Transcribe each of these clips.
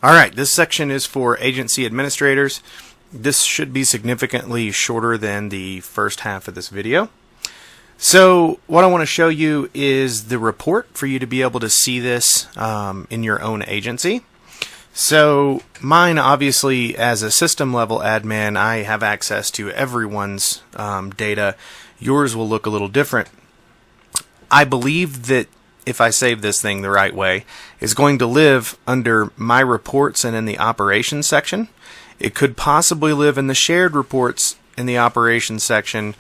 Alright, this section is for agency administrators. This should be significantly shorter than the first half of this video. So what I want to show you is the report for you to be able to see this in your own agency. So mine, obviously, as a system level admin, I have access to everyone's data. Yours will look a little different. I believe that if I save this thing the right way, is going to live under my reports and in the operations section. It could possibly live in the shared reports in the operations section.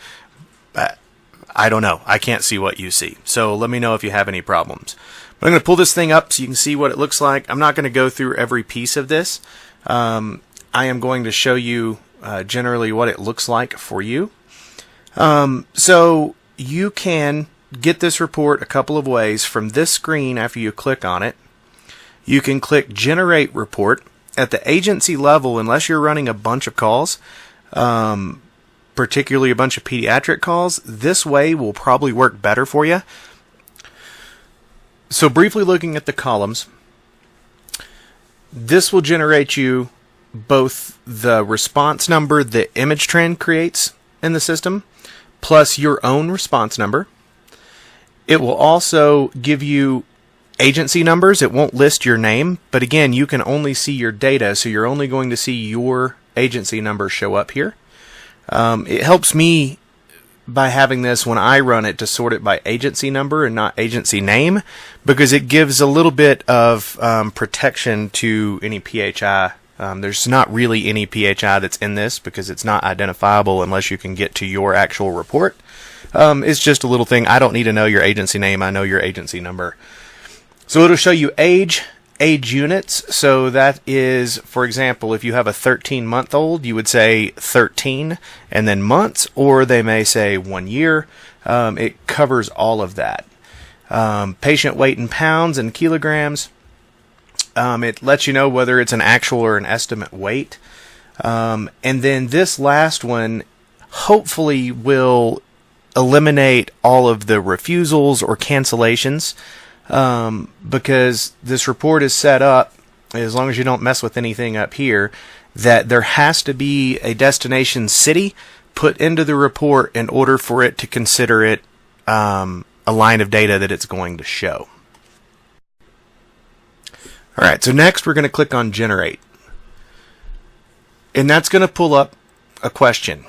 I don't know. I can't see what you see. So let me know if you have any problems. But I'm going to pull this thing up so you can see what it looks like. I'm not going to go through every piece of this. I am going to show you generally what it looks like for you. So you can get this report a couple of ways. From this screen, after you click on it, you can click Generate Report. At the agency level, unless you're running a bunch of calls, particularly a bunch of pediatric calls, this way will probably work better for you. So briefly looking at the columns, this will generate you both the response number that ImageTrend creates in the system, plus your own response number. It will also give you agency numbers. It won't list your name, but again, you can only see your data, so you're only going to see your agency number show up here. It helps me by having this when I run it to sort it by agency number and not agency name, because it gives a little bit of protection to any PHI. There's not really any PHI that's in this because it's not identifiable unless you can get to your actual report. It's just a little thing. I don't need to know your agency name. I know your agency number. So it'll show you age units. So that is, for example, if you have a 13-month-old, you would say 13 and then months, or they may say 1 year. It covers all of that. Patient weight in pounds and kilograms. It lets you know whether it's an actual or an estimate weight. And then this last one hopefully will eliminate all of the refusals or cancellations. Because this report is set up, as long as you don't mess with anything up here, that there has to be a destination city put into the report in order for it to consider it a line of data that it's going to show. Alright, so next we're going to click on Generate. And that's going to pull up a question.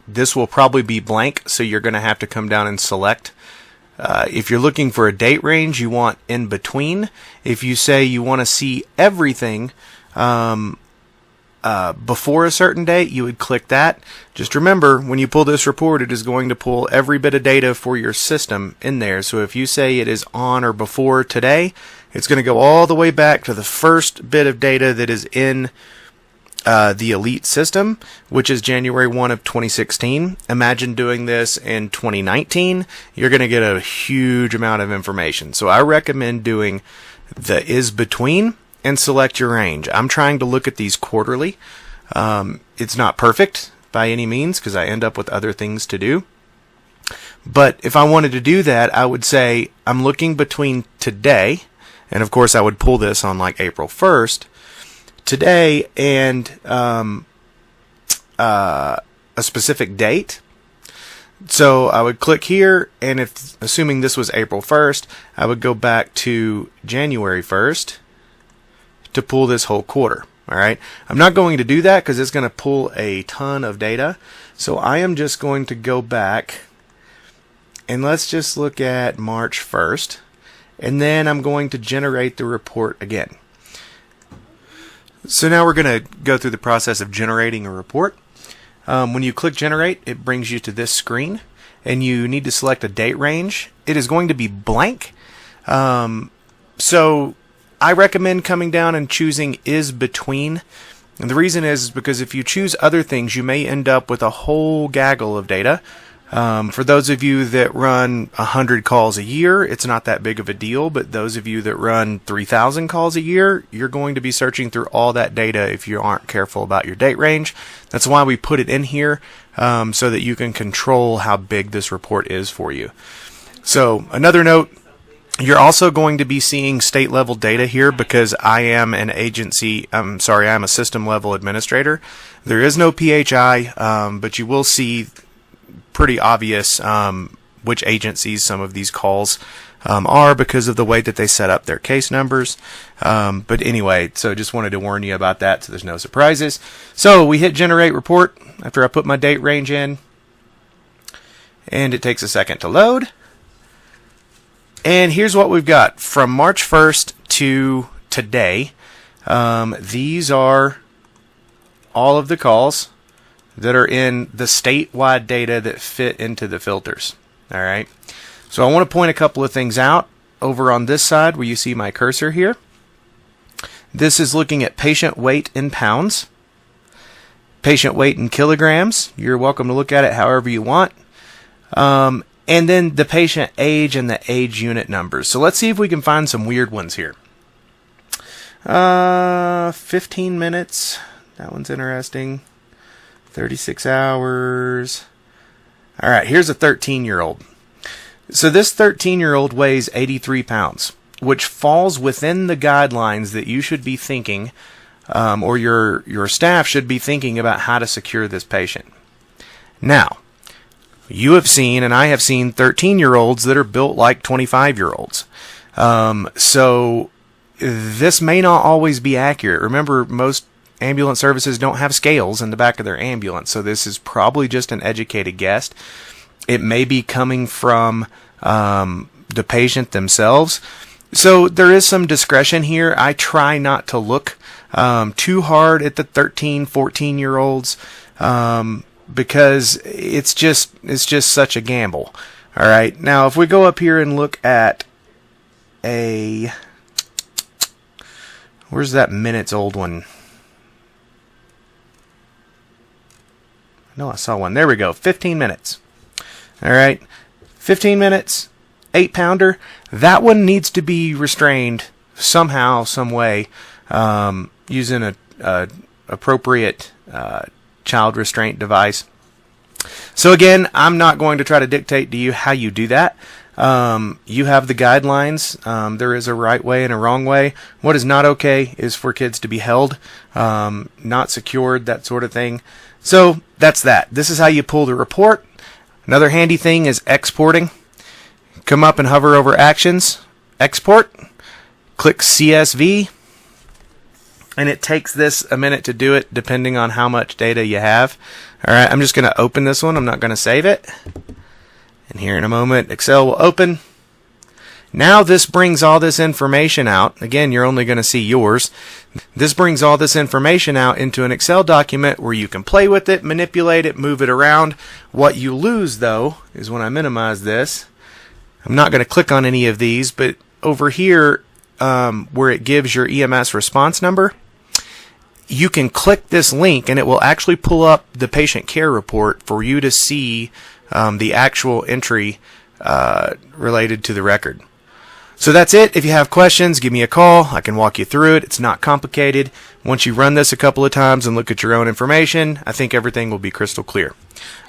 This will probably be blank, so you're going to have to come down and select. If you're looking for a date range, you want in between. If you say you want to see everything before a certain date, you would click that. Just remember, when you pull this report, it is going to pull every bit of data for your system in there. So if you say it is on or before today, it's going to go all the way back to the first bit of data that is in the Elite system, which is January 1 of 2016. Imagine doing this in 2019. You're going to get a huge amount of information. So I recommend doing the is between and select your range. I'm trying to look at these quarterly. It's not perfect by any means because I end up with other things to do. But if I wanted to do that, I would say I'm looking between today, and of course I would pull this on like April 1st, today and a specific date. So I would click here, and if assuming this was April 1st, I would go back to January 1st to pull this whole quarter. Alright, I'm not going to do that because it's going to pull a ton of data. So I am just going to go back and let's just look at March 1st, and then I'm going to generate the report again. So now we're going to go through the process of generating a report. When you click Generate, it brings you to this screen, and you need to select a date range. It is going to be blank. So I recommend coming down and choosing is between. And the reason is because if you choose other things, you may end up with a whole gaggle of data. For those of you that run 100 calls a year, it's not that big of a deal, but those of you that run 3,000 calls a year, you're going to be searching through all that data if you aren't careful about your date range. That's why we put it in here, so that you can control how big this report is for you. So another note, you're also going to be seeing state level data here because I am an I'm a system level administrator. There is no PHI, but you will see pretty obvious which agencies some of these calls are because of the way that they set up their case numbers. But anyway, so just wanted to warn you about that so there's no surprises. So we hit generate report after I put my date range in, and it takes a second to load. And here's what we've got from March 1st to today. These are all of the calls that are in the statewide data that fit into the filters. All right. So I want to point a couple of things out over on this side where you see my cursor here. This is looking at patient weight in pounds, patient weight in kilograms. You're welcome to look at it however you want. And then the patient age and the age unit numbers. So let's see if we can find some weird ones here. 15 minutes. That one's interesting. 36 hours. All right, here's a 13-year-old. So this 13-year-old weighs 83 pounds, which falls within the guidelines that you should be thinking, or your staff should be thinking about how to secure this patient. Now, you have seen, and I have seen, 13-year-olds that are built like 25-year-olds. So this may not always be accurate. Remember, most ambulance services don't have scales in the back of their ambulance, so this is probably just an educated guess. It may be coming from the patient themselves. So there is some discretion here. I try not to look too hard at the 13, 14-year-olds because it's just such a gamble. All right. Now, if we go up here and look at where's that minutes old one? No, I saw one. There we go. 15 minutes. All right. 15 minutes, 8-pounder. That one needs to be restrained somehow, some way, using a appropriate child restraint device. So again, I'm not going to try to dictate to you how you do that. You have the guidelines. There is a right way and a wrong way. What is not okay is for kids to be held, not secured, that sort of thing. So that's that. This is how you pull the report. Another handy thing is exporting. Come up and hover over Actions, Export, click CSV, and it takes this a minute to do it depending on how much data you have. All right, I'm just going to open this one. I'm not going to save it. And here in a moment, Excel will open. Now this brings all this information out. Again, you're only going to see yours. This brings all this information out into an Excel document where you can play with it, manipulate it, move it around. What you lose, though, is when I minimize this. I'm not going to click on any of these, but over here where it gives your EMS response number, you can click this link and it will actually pull up the patient care report for you to see the actual entry related to the record. So that's it. If you have questions, give me a call. I can walk you through it. It's not complicated. Once you run this a couple of times and look at your own information, I think everything will be crystal clear.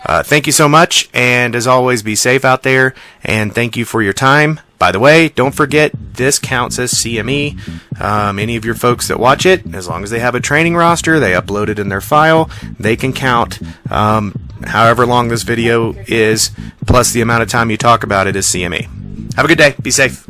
Thank you so much, and as always, be safe out there, and thank you for your time. By the way, don't forget, this counts as CME. Any of your folks that watch it, as long as they have a training roster, they upload it in their file, they can count however long this video is, plus the amount of time you talk about it as CME. Have a good day. Be safe.